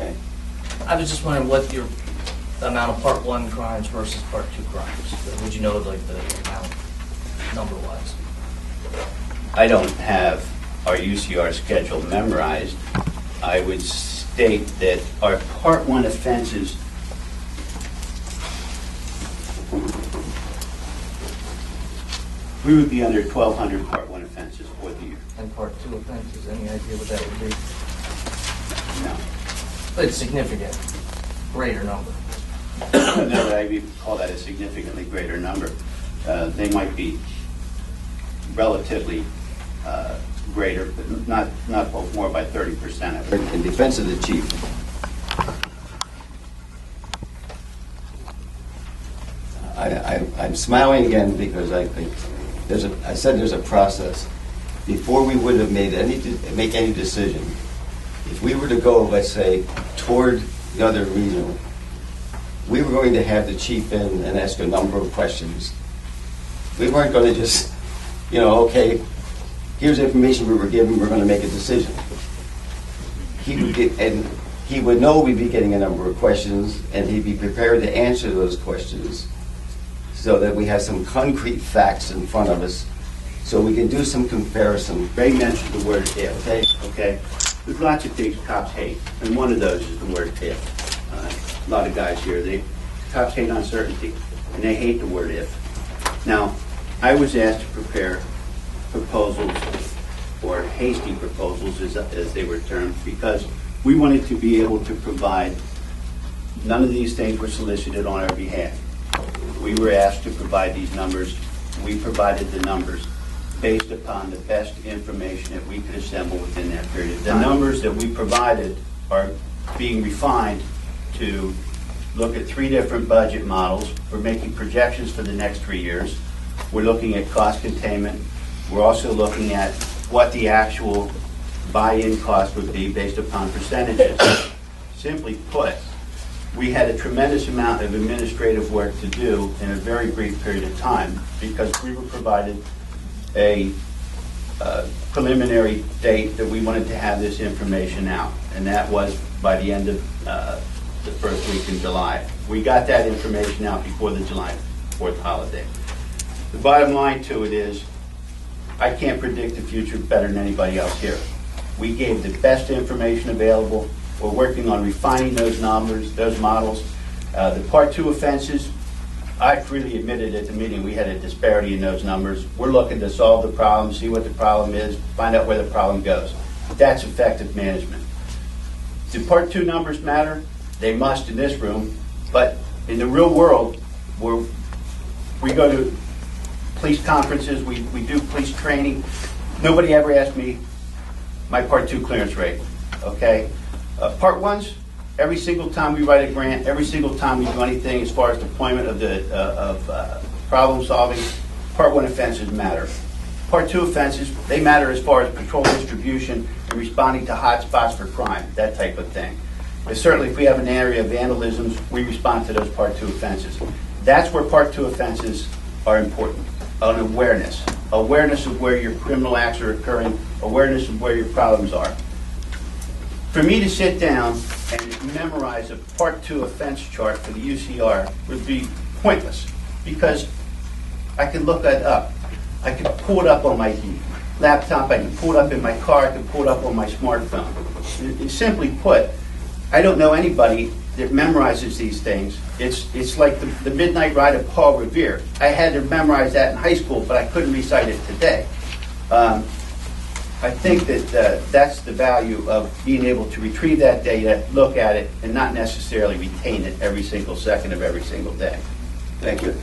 Okay. I was just wondering what your amount of Part 1 crimes versus Part 2 crimes. Would you know like the amount number-wise? I don't have our UCR schedule memorized. I would state that our Part 1 offenses we would be under 1,200 Part 1 offenses for the year. And Part 2 offenses, any idea what that would be? No. But it's significant, greater number. No, that I would call that a significantly greater number. They might be relatively greater, but not more by 30%. In defense of the chief, I'm smiling again because I think I said there's a process. Before we would have make any decision, if we were to go, let's say, toward the other regional, we were going to have the chief in and ask a number of questions. We weren't going to just, okay, here's the information we were given, we're going to make a decision. He would know we'd be getting a number of questions, and he'd be prepared to answer those questions so that we have some concrete facts in front of us so we can do some comparison. Ray mentioned the word if. Okay. There's lots of things cops hate, and one of those is the word if. A lot of guys here, cops hate uncertainty, and they hate the word if. Now, I was asked to prepare proposals, or hasty proposals as they were termed, because we wanted to be able to provide, none of these things were solicited on our behalf. We were asked to provide these numbers. We provided the numbers based upon the best information that we could assemble within that period of time. The numbers that we provided are being refined to look at 3 different budget models. We're making projections for the next 3 years. We're looking at cost containment. We're also looking at what the actual buy-in cost would be based upon percentages. Simply put, we had a tremendous amount of administrative work to do in a very brief period of time because we were provided a preliminary date that we wanted to have this information out, and that was by the end of the first week in July. We got that information out before the July 4th holiday. The bottom line to it is, I can't predict the future better than anybody else here. We gave the best information available. We're working on refining those numbers, those models. The Part 2 offenses, I freely admitted at the meeting we had a disparity in those numbers. We're looking to solve the problem, see what the problem is, find out where the problem goes. That's effective management. Do Part 2 numbers matter? They must in this room, but in the real world, we go to police conferences, we do police training. Nobody ever asked me my Part 2 clearance rate, okay? Part 1s, every single time we write a grant, every single time we do anything as far as deployment of problem solving, Part 1 offenses matter. Part 2 offenses, they matter as far as patrol distribution and responding to hot spots for crime, that type of thing. But certainly if we have an area of vandalisms, we respond to those Part 2 offenses. That's where Part 2 offenses are important. An awareness of where your criminal acts are occurring, awareness of where your problems are. For me to sit down and memorize a Part 2 offense chart for the UCR would be pointless because I could look that up. I could pull it up on my laptop, I can pull it up in my car, I can pull it up on my smartphone. Simply put, I don't know anybody that memorizes these things. It's like the Midnight Ride of Paul Revere. I had to memorize that in high school, but I couldn't recite it today. I think that that's the value of being able to retrieve that data, look at it, and not necessarily retain it every single second of every single day. Thank you.